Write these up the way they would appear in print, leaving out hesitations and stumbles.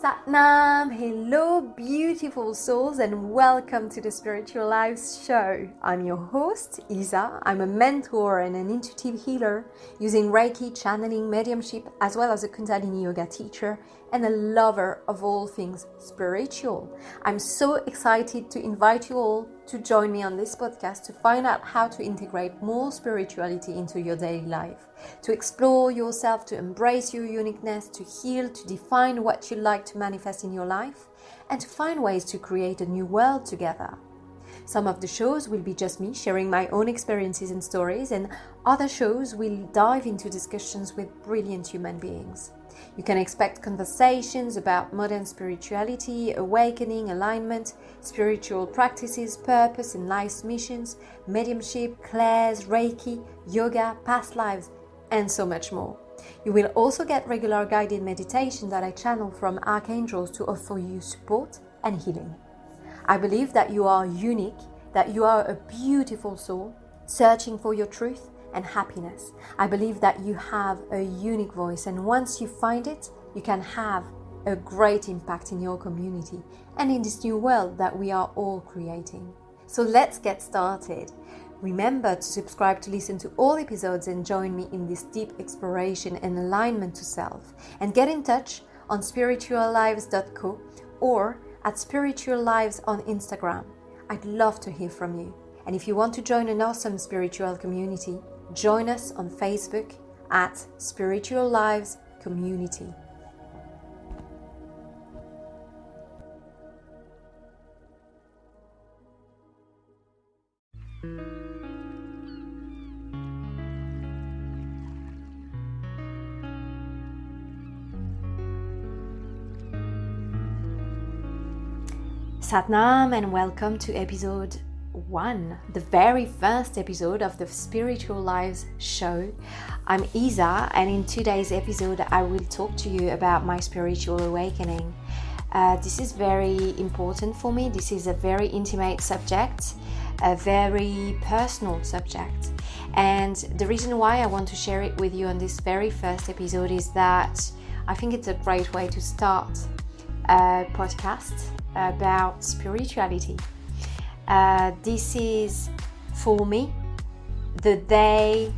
Satnam, hello beautiful souls and welcome to the Spiritual Lives Show. I'm your host, Izza. I'm a mentor and an intuitive healer using Reiki, channeling, mediumship, as well as a Kundalini yoga teacher and a lover of all things spiritual. I'm so excited to invite you all to join me on this podcast to find out how to integrate more spirituality into your daily life, to explore yourself, to embrace your uniqueness, to heal, to define what you like to manifest in your life, and to find ways to create a new world together. Some of the shows will be just me sharing my own experiences and stories, and other shows will dive into discussions with brilliant human beings. You can expect conversations about modern spirituality, awakening, alignment, spiritual practices, purpose and life's missions, mediumship, clairs, Reiki, yoga, past lives, and so much more. You will also get regular guided meditation that I channel from archangels to offer you support and healing. I believe that you are unique, that you are a beautiful soul searching for your truth and happiness. I believe that you have a unique voice, and once you find it, you can have a great impact in your community and in this new world that we are all creating. So let's get started. Remember to subscribe to listen to all episodes and join me in this deep exploration and alignment to self. And get in touch on spirituallives.co or at Spiritual Lives on Instagram. I'd love to hear from you. And if you want to join an awesome spiritual community, join us on Facebook at Spiritual Lives Community. Satnam and welcome to episode 1, the very first episode of the Spiritual Lives Show. I'm Izza, and in today's episode I will talk to you about my spiritual awakening. This is very important for me. This is a very intimate subject, a very personal subject. And the reason why I want to share it with you on this very first episode is that I think it's a great way to start a podcast about spirituality. This is, for me, the day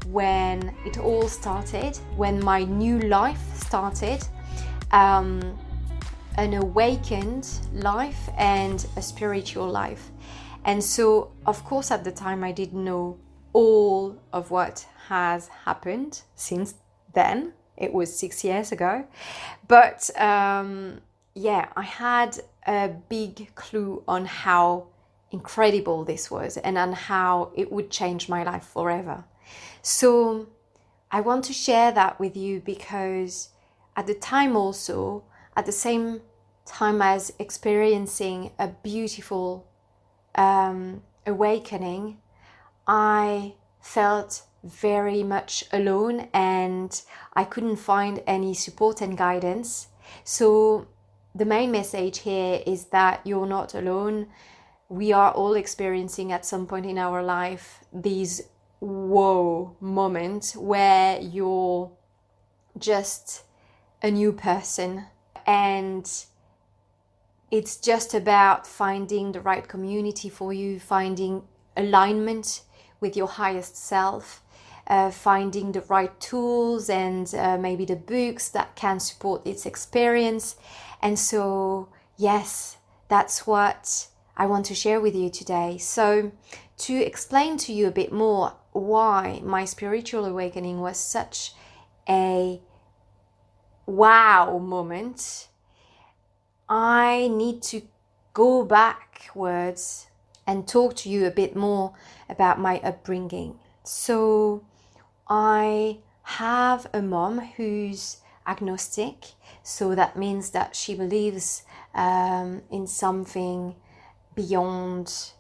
when it all started, when my new life started, an awakened life and a spiritual life. And so, of course, at the time I didn't know all of what has happened since then. It was 6 years ago. But I had a big clue on how incredible this was and on how it would change my life forever. So I want to share that with you because at the time also, at the same time as experiencing a beautiful awakening, I felt very much alone and I couldn't find any support and guidance. So the main message here is that you're not alone. We are all experiencing at some point in our life these whoa moments where you're just a new person, and it's just about finding the right community for you, finding alignment with your highest self, finding the right tools and maybe the books that can support its experience. And so, yes, that's what I want to share with you today. So, to explain to you a bit more why my spiritual awakening was such a wow moment, I need to go backwards and talk to you a bit more about my upbringing. So, I have a mom who's agnostic, so that means that she believes in something beyond,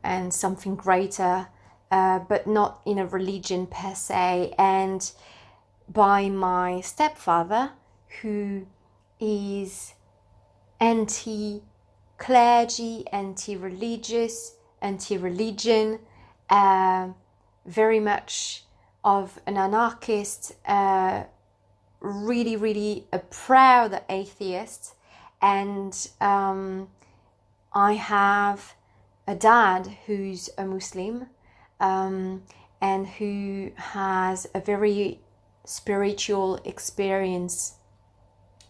and something greater, but not in a religion per se. And by my stepfather, who is anti-clergy, anti-religious, anti-religion, very much of an anarchist really, really a proud atheist, and I have a dad who's a Muslim, and who has a very spiritual experience,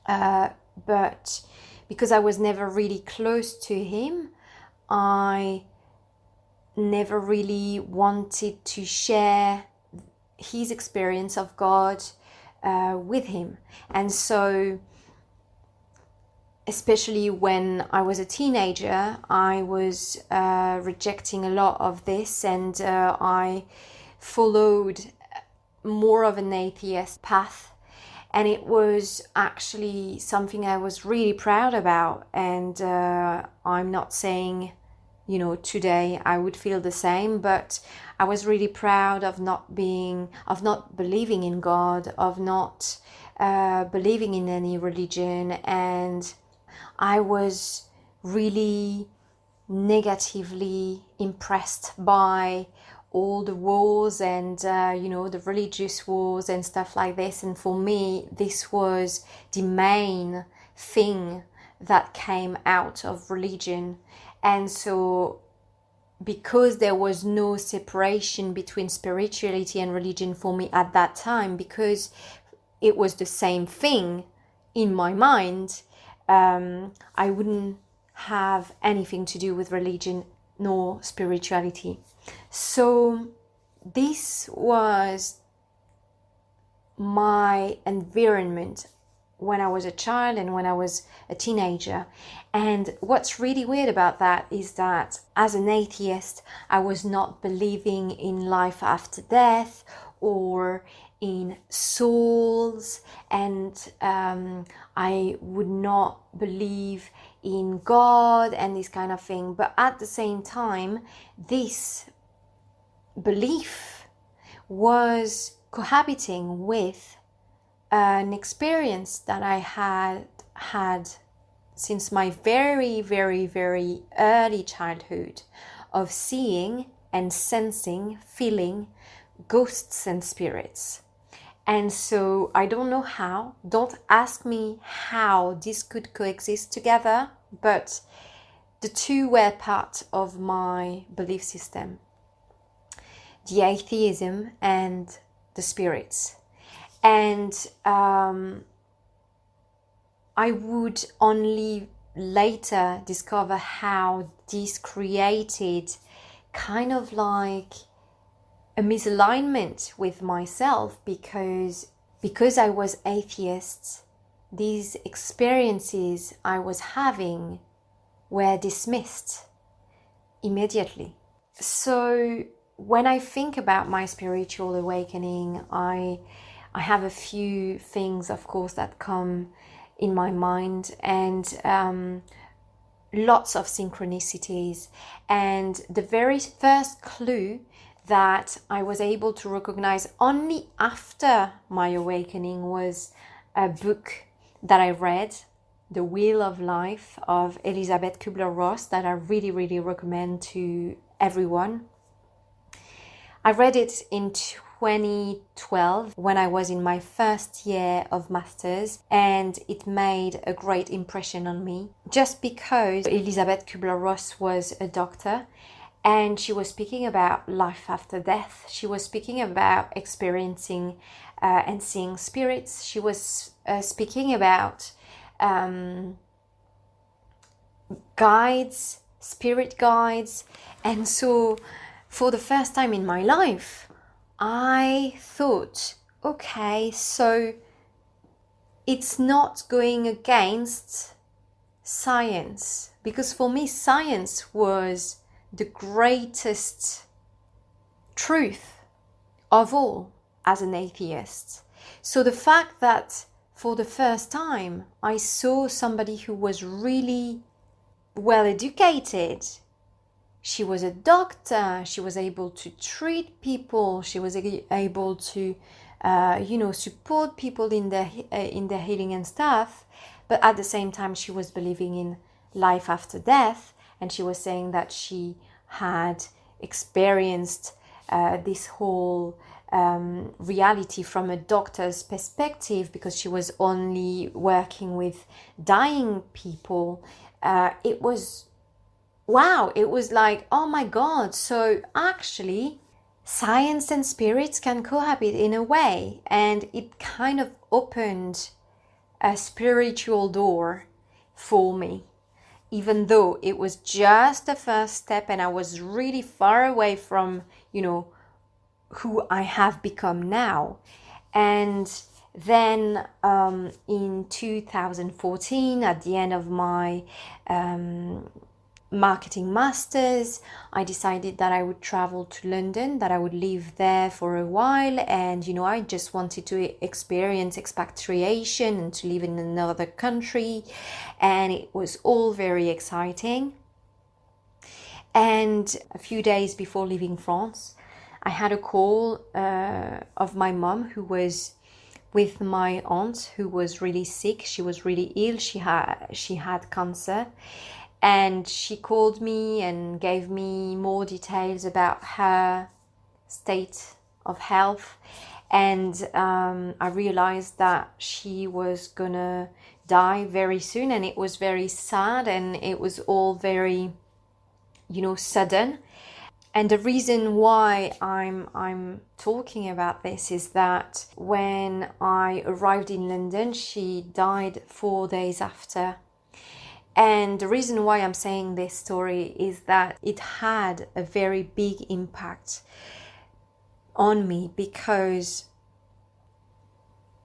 but because I was never really close to him, I never really wanted to share his experience of God with him. And so, especially when I was a teenager, I was rejecting a lot of this, and I followed more of an atheist path. And it was actually something I was really proud about. And I'm not saying, today I would feel the same, but I was really proud of not believing in God, of not believing in any religion. And I was really negatively impressed by all the wars and the religious wars and stuff like this. And for me, this was the main thing that came out of religion. And so, because there was no separation between spirituality and religion for me at that time, because it was the same thing in my mind, I wouldn't have anything to do with religion nor spirituality. So this was my environment when I was a child and when I was a teenager. And what's really weird about that is that as an atheist, I was not believing in life after death or in souls, and I would not believe in God and this kind of thing. But at the same time, this belief was cohabiting with an experience that I had since my very, very, very early childhood of seeing and sensing, feeling ghosts and spirits. And so I don't know how, don't ask me how this could coexist together, but the two were part of my belief system. The atheism and the spirits. And I would only later discover how this created kind of like a misalignment with myself, because I was atheist, these experiences I was having were dismissed immediately. So when I think about my spiritual awakening, I have a few things, of course, that come in my mind, and lots of synchronicities. And the very first clue that I was able to recognize only after my awakening was a book that I read, The Wheel of Life of Elizabeth Kubler-Ross, that I really, really recommend to everyone. I read it in 2012 when I was in my first year of masters, and it made a great impression on me just because Elizabeth Kubler-Ross was a doctor, and she was speaking about life after death. She was speaking about experiencing and seeing spirits. She was speaking about guides, spirit guides. And so for the first time in my life, I thought, okay, so it's not going against science, because for me science was the greatest truth of all as an atheist. So the fact that for the first time I saw somebody who was really well educated, she was a doctor, she was able to treat people, she was able to support people in their healing and stuff, but at the same time she was believing in life after death. And she was saying that she had experienced this whole reality from a doctor's perspective, because she was only working with dying people, it was wow, it was like, oh my God, so actually science and spirits can cohabit in a way. And it kind of opened a spiritual door for me, even though it was just the first step and I was really far away from, who I have become now. And then in 2014, at the end of my marketing masters, I decided that I would travel to London, that I would live there for a while, and I just wanted to experience expatriation and to live in another country, and it was all very exciting. And a few days before leaving France, I had a call of my mom, who was with my aunt, who was really sick. She was really ill. She had cancer. And she called me and gave me more details about her state of health. And I realized that she was gonna die very soon. And it was very sad, and it was all very, sudden. And the reason why I'm talking about this is that when I arrived in London, she died 4 days after. And the reason why I'm saying this story is that it had a very big impact on me, because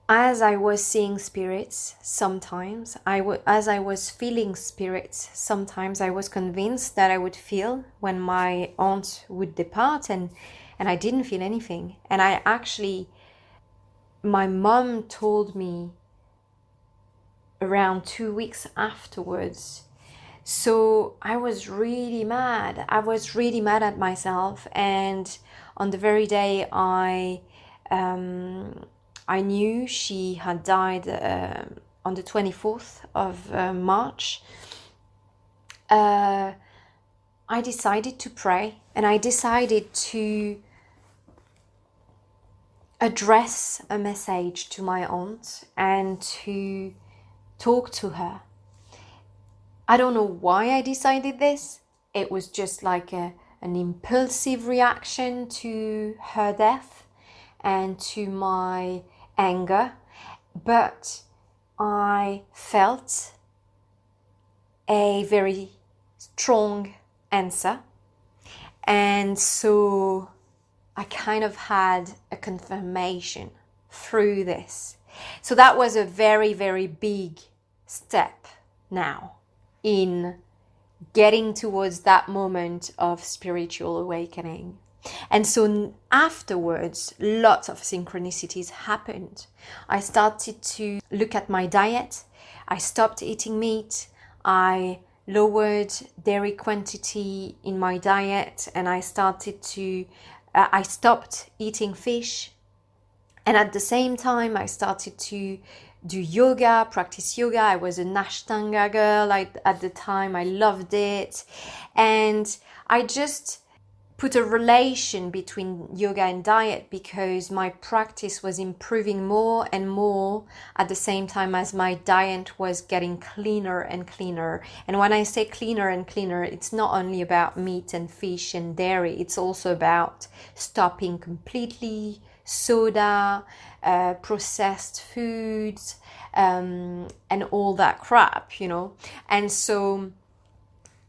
as I was seeing spirits sometimes, as I was feeling spirits sometimes, I was convinced that I would feel when my aunt would depart, and I didn't feel anything. And my mom told me around 2 weeks afterwards. So I was really mad. I was really mad at myself. And on the very day I knew she had died, on the 24th of March, I decided to pray, and I decided to address a message to my aunt and to talk to her. I don't know why I decided this. It was just like an impulsive reaction to her death and to my anger. But I felt a very strong answer. And so I kind of had a confirmation through this. So that was a very, very big step now in getting towards that moment of spiritual awakening. And so afterwards, lots of synchronicities happened. I started to look at my diet. I stopped eating meat. I lowered dairy quantity in my diet, and I stopped eating fish. And at the same time, I started to do yoga, practice yoga. I was an Ashtanga girl at the time. I loved it. And I just put a relation between yoga and diet, because my practice was improving more and more at the same time as my diet was getting cleaner and cleaner. And when I say cleaner and cleaner, it's not only about meat and fish and dairy. It's also about stopping completely soda, processed foods, and all that crap, And so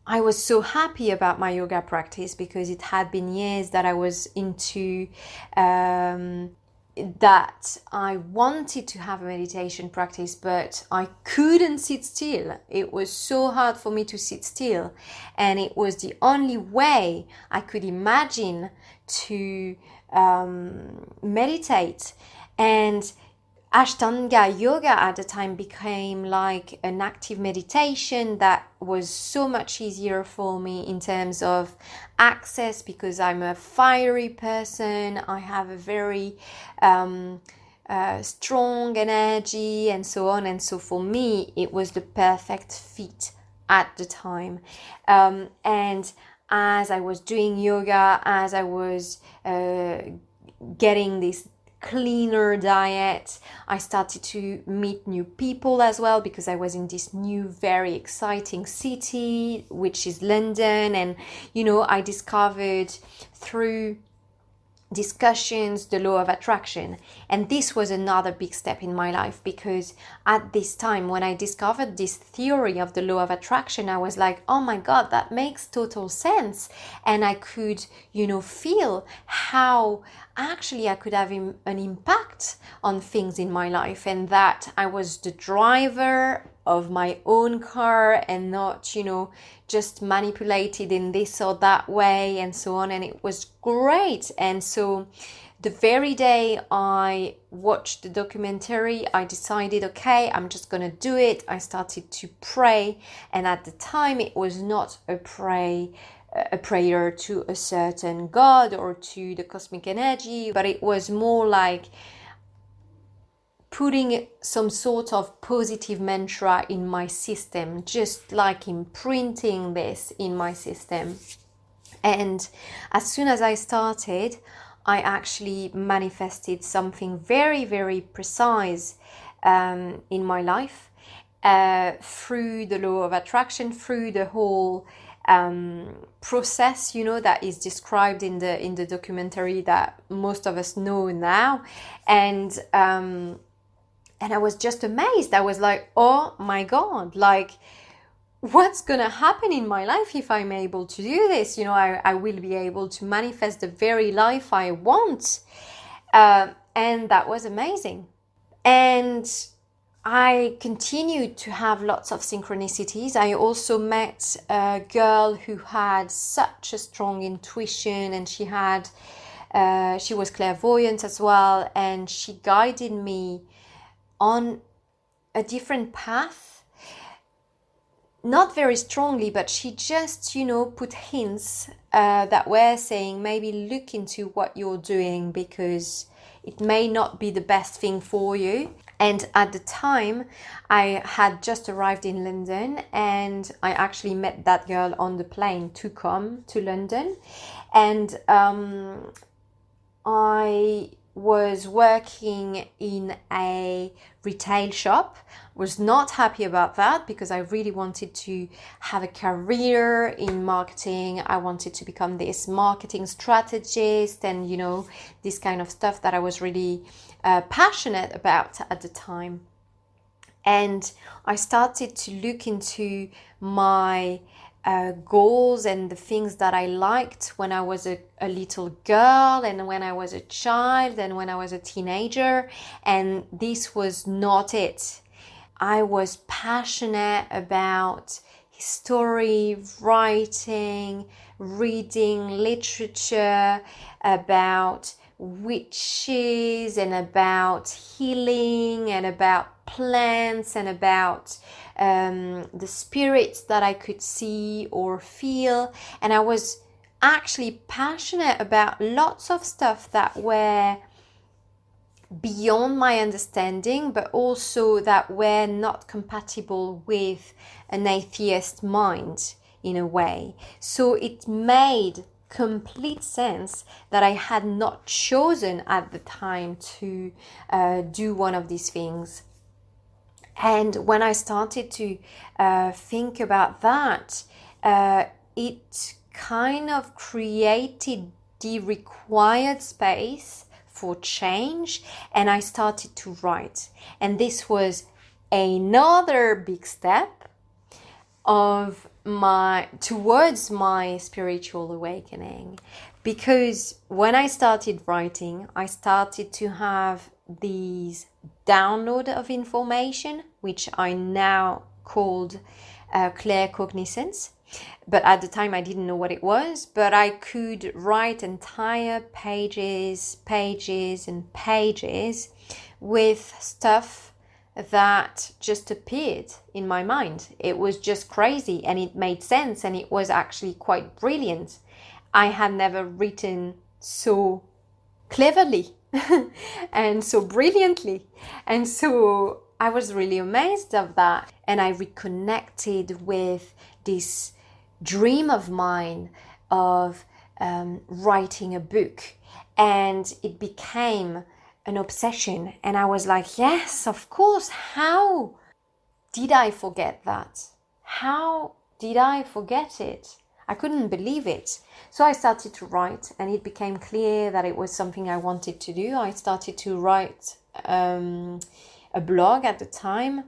I was so happy about my yoga practice, because it had been years that I was into, that I wanted to have a meditation practice, but I couldn't sit still. It was so hard for me to sit still. And it was the only way I could imagine to meditate. And Ashtanga yoga at the time became like an active meditation that was so much easier for me in terms of access, because I'm a fiery person. I have a very strong energy and so on. And so for me, it was the perfect fit at the time. And as I was doing yoga, as I was getting this cleaner diet. I started to meet new people as well, because I was in this new, very exciting city, which is London. And, I discovered through discussions the law of attraction. And this was another big step in my life, because at this time when I discovered this theory of the law of attraction, I was like, oh my god, that makes total sense. And I could feel how actually I could have an impact on things in my life, and that I was the driver of my own car and not just manipulated in this or that way, and so on. And it was great. And so the very day I watched the documentary, I decided, okay, I'm just gonna do it. I started to pray, and at the time it was not a prayer to a certain god or to the cosmic energy, but it was more like putting some sort of positive mantra in my system, just like imprinting this in my system. And as soon as I started, I actually manifested something very, very precise in my life through the law of attraction, through the whole process, that is described in the documentary that most of us know now. And I was just amazed. I was like, oh my god, like, what's gonna happen in my life if I'm able to do this? I will be able to manifest the very life I want. And that was amazing. And I continued to have lots of synchronicities. I also met a girl who had such a strong intuition, and she was clairvoyant as well, and she guided me on a different path, not very strongly, but she just, put hints that were saying, maybe look into what you're doing, because it may not be the best thing for you. And at the time, I had just arrived in London, and I actually met that girl on the plane to come to London. And I was working in a retail shop. Was not happy about that, because I really wanted to have a career in marketing. I wanted to become this marketing strategist, and this kind of stuff that I was really passionate about at the time. And I started to look into my goals and the things that I liked when I was a little girl, and when I was a child, and when I was a teenager. And this was not it. I was passionate about history, writing, reading literature, about witches, and about healing, and about plants, and about the spirits that I could see or feel. And I was actually passionate about lots of stuff that were beyond my understanding, but also that were not compatible with an atheist mind in a way. So it made complete sense that I had not chosen at the time to do one of these things. And when I started to think about that, it kind of created the required space for change, and I started to write. And this was another big step towards my spiritual awakening, because when I started writing, I started to have these download of information, which I now called claircognizance. But at the time I didn't know what it was, but I could write entire pages and pages with stuff that just appeared in my mind. It was just crazy, and it made sense, and it was actually quite brilliant. I had never written so cleverly and so brilliantly. And so I was really amazed of that, and I reconnected with this dream of mine of writing a book, and it became an obsession. And I was like, yes, of course. How did I forget that? How did I forget it? I couldn't believe it. So I started to write, and it became clear that it was something I wanted to do. I started to write a blog at the time,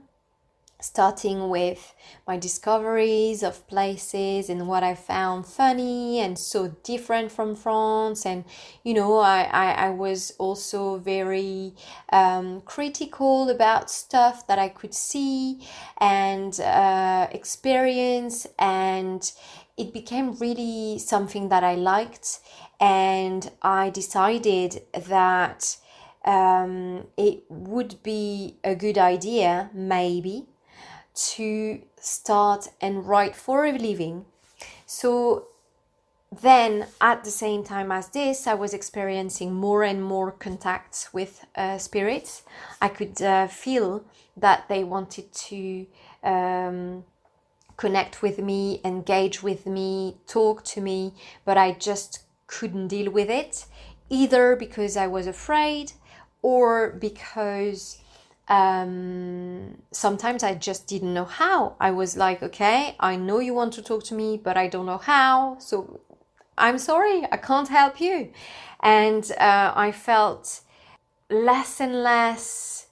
starting with my discoveries of places and what I found funny and so different from France. And, I was also very critical about stuff that I could see and experience, and it became really something that I liked. And I decided that it would be a good idea, maybe, to start and write for a living. So then at the same time as this, I was experiencing more and more contacts with spirits. I could feel that they wanted to connect with me, engage with me, talk to me, but I just couldn't deal with it, either because I was afraid or because sometimes I just didn't know how. I was like, okay, I know you want to talk to me, but I don't know how, so I'm sorry, I can't help you. And I felt less and less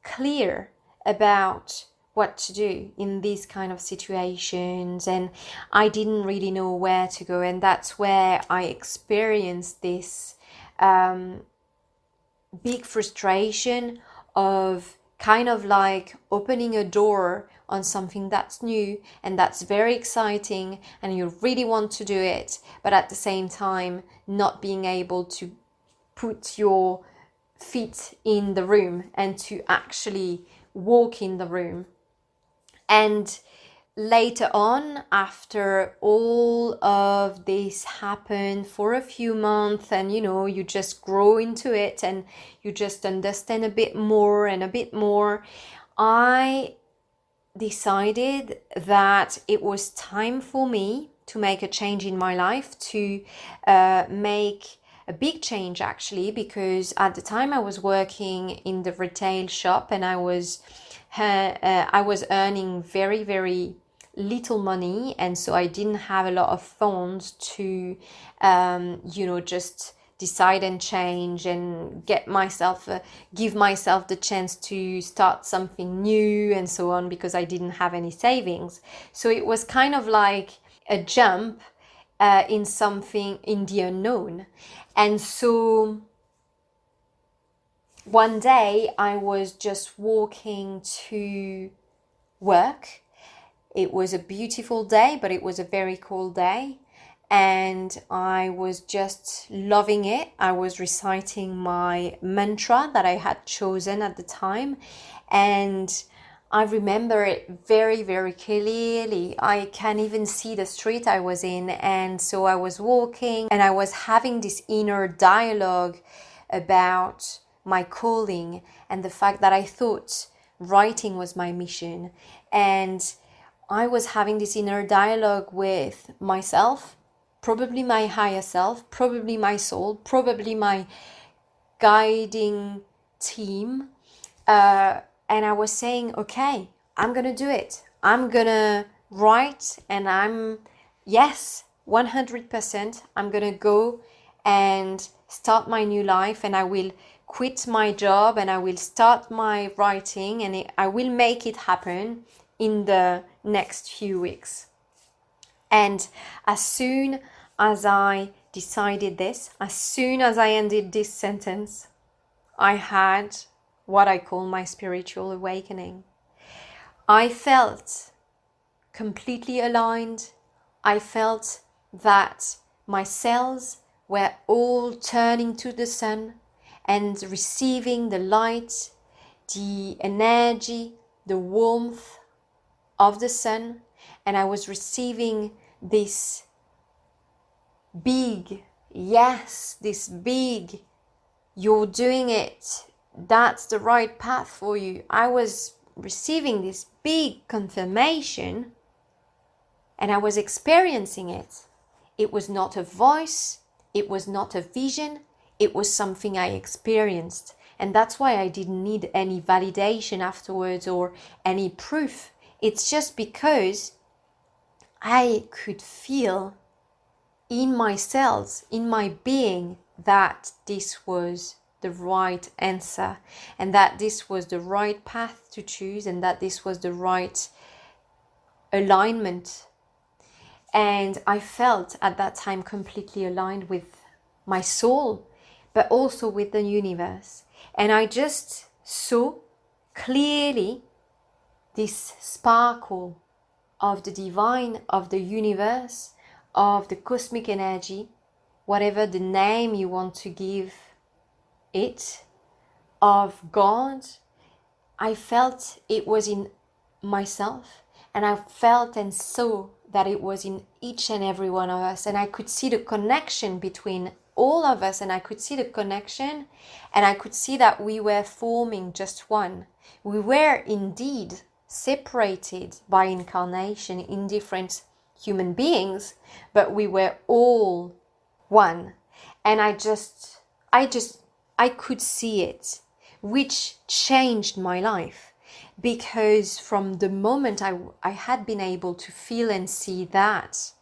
clear about what to do in these kind of situations, and I didn't really know where to go. And that's where I experienced this big frustration of kind of like opening a door on something that's new and that's very exciting, and you really want to do it, but at the same time not being able to put your feet in the room and to actually walk in the room. And later on, after all of this happened for a few months, and you just grow into it and you just understand a bit more and a bit more, I decided that it was time for me to make a change in my life, to make a big change actually, because at the time I was working in the retail shop, and I was earning very, very little money, and so I didn't have a lot of funds to just decide and change and give myself the chance to start something new and so on, because I didn't have any savings. So it was kind of like a jump in something in the unknown. And so one day I was just walking to work. It was a beautiful day, but it was a very cold day, and I was just loving it. I was reciting my mantra that I had chosen at the time, and I remember it very, very clearly. I can even see the street I was in, and so I was walking and I was having this inner dialogue about my calling and the fact that I thought writing was my mission. And I was having this inner dialogue with myself, probably my higher self, probably my soul, probably my guiding team. And I was saying, okay, I'm going to do it. I'm going to write, and 100%, I'm going to go and start my new life, and I will quit my job and I will start my writing, and I will make it happen in the next few weeks. And as soon as I decided this, as soon as I ended this sentence, I had what I call my spiritual awakening. I felt completely aligned. I felt that my cells were all turning to the sun and receiving the light, the energy, the warmth of the sun, and I was receiving this big, you're doing it, that's the right path for you. I was receiving this big confirmation, and I was experiencing it. It was not a voice, it was not a vision, it was something I experienced. And that's why I didn't need any validation afterwards or any proof. It's just because I could feel in my cells, in my being, that this was the right answer, and that this was the right path to choose, and that this was the right alignment. And I felt at that time completely aligned with my soul, but also with the universe. And I just saw clearly this sparkle of the divine, of the universe, of the cosmic energy, whatever the name you want to give it, of God. I felt it was in myself, and I felt and saw that it was in each and every one of us, and I could see the connection between all of us, and I could see the connection, and I could see that we were forming just one. We were indeed separated by incarnation in different human beings, but we were all one. And I could see it, which changed my life, because from the moment I had been able to feel and see that,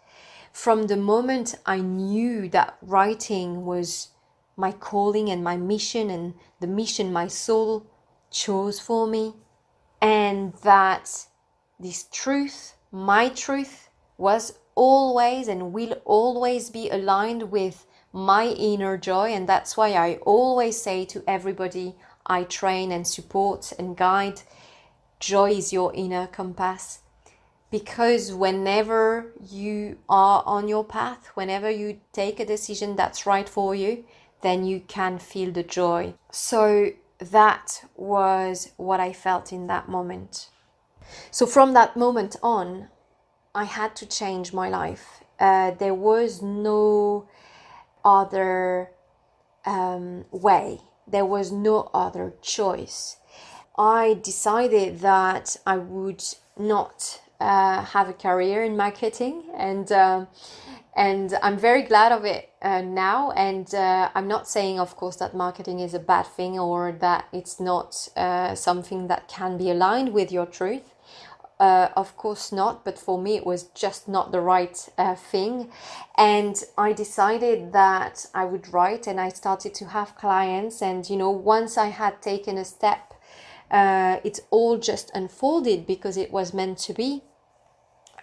from the moment I knew that writing was my calling and my mission, and the mission my soul chose for me, and that this truth, my truth, was always and will always be aligned with my inner joy. And that's why I always say to everybody I train and support and guide, joy is your inner compass. Because whenever you are on your path, whenever you take a decision that's right for you, then you can feel the joy. So that was what I felt in that moment. So from that moment on, I had to change my life. There was no other way. There was no other choice. I decided that I would not have a career in marketing, and I'm very glad of it now. And I'm not saying, of course, that marketing is a bad thing, or that it's not something that can be aligned with your truth. Of course not, but for me it was just not the right thing. And I decided that I would write, and I started to have clients. And once I had taken a step, it all just unfolded because it was meant to be.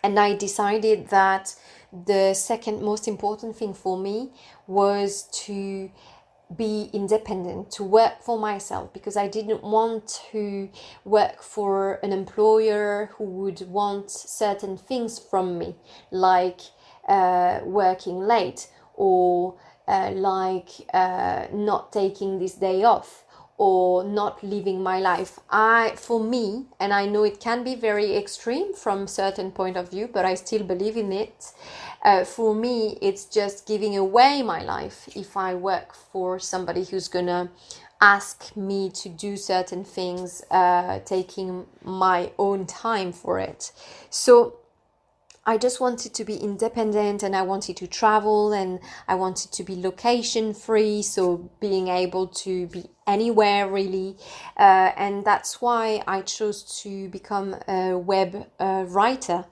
And I decided that the second most important thing for me was to be independent, to work for myself, because I didn't want to work for an employer who would want certain things from me, like working late, or not taking this day off, or not living my life. For me, and I know it can be very extreme from certain point of view, but I still believe in it. For me, it's just giving away my life if I work for somebody who's gonna ask me to do certain things, taking my own time for it. So I just wanted to be independent, and I wanted to travel, and I wanted to be location free, so being able to be anywhere really, and that's why I chose to become a web writer,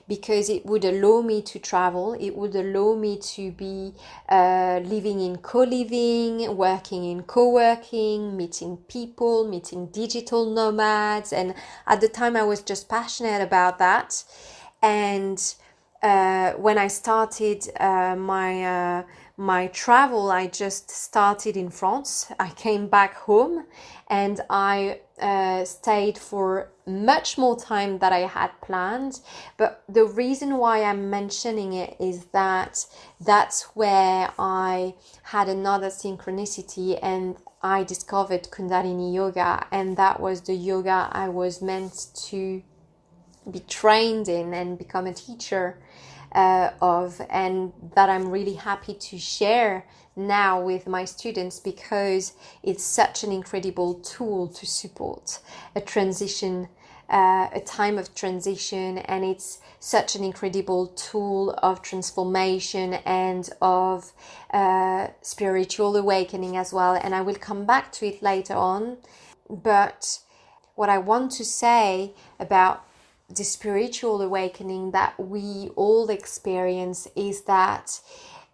because it would allow me to travel, it would allow me to be living in co-living, working in co-working, meeting people, meeting digital nomads. And at the time I was just passionate about that. And when I started my travel, I just started in France. I came back home, and I stayed for much more time than I had planned. But the reason why I'm mentioning it is that that's where I had another synchronicity, and I discovered Kundalini yoga, and that was the yoga I was meant to be trained in and become a teacher of, and that I'm really happy to share now with my students, because it's such an incredible tool to support a transition a time of transition, and it's such an incredible tool of transformation and of spiritual awakening as well. And I will come back to it later on. But what I want to say about the spiritual awakening that we all experience is that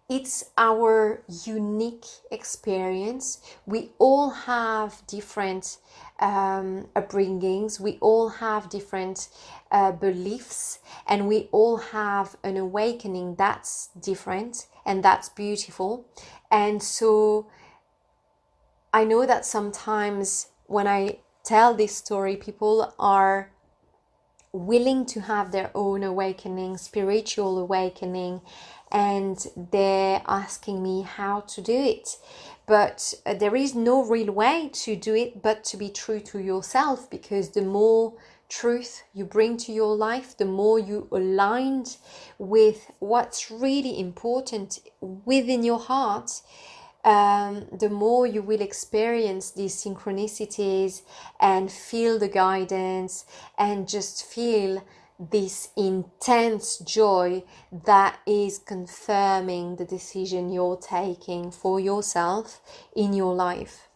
it's our unique experience. We all have different upbringings, we all have different beliefs, and we all have an awakening that's different, and that's beautiful. And so I know that sometimes when I tell this story, people are willing to have their own awakening, spiritual awakening, and they're asking me how to do it. But there is no real way to do it but to be true to yourself, because the more truth you bring to your life, the more you aligned with what's really important within your heart, the more you will experience these synchronicities and feel the guidance and just feel this intense joy that is confirming the decision you're taking for yourself in your life.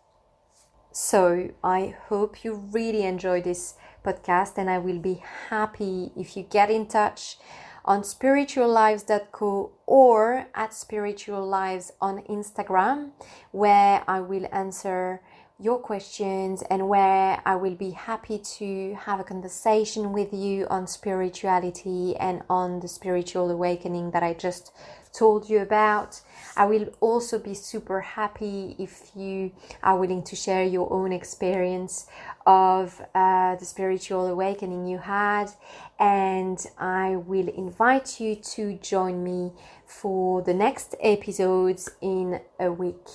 So I hope you really enjoy this podcast, and I will be happy if you get in touch on spirituallives.co or at Spiritual Lives on Instagram, where I will answer your questions and where I will be happy to have a conversation with you on spirituality and on the spiritual awakening that I just told you about. I will also be super happy if you are willing to share your own experience of the spiritual awakening you had, and I will invite you to join me for the next episodes in a week.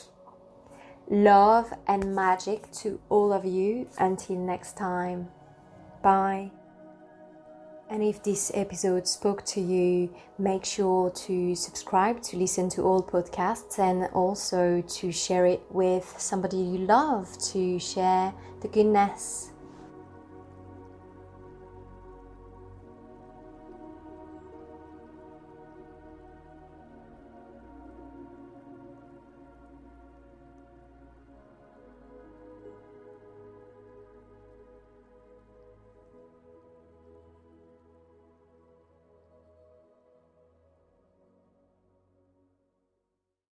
Love and magic to all of you. Until next time. Bye. And if this episode spoke to you, make sure to subscribe to listen to all podcasts, and also to share it with somebody you love, to share the goodness.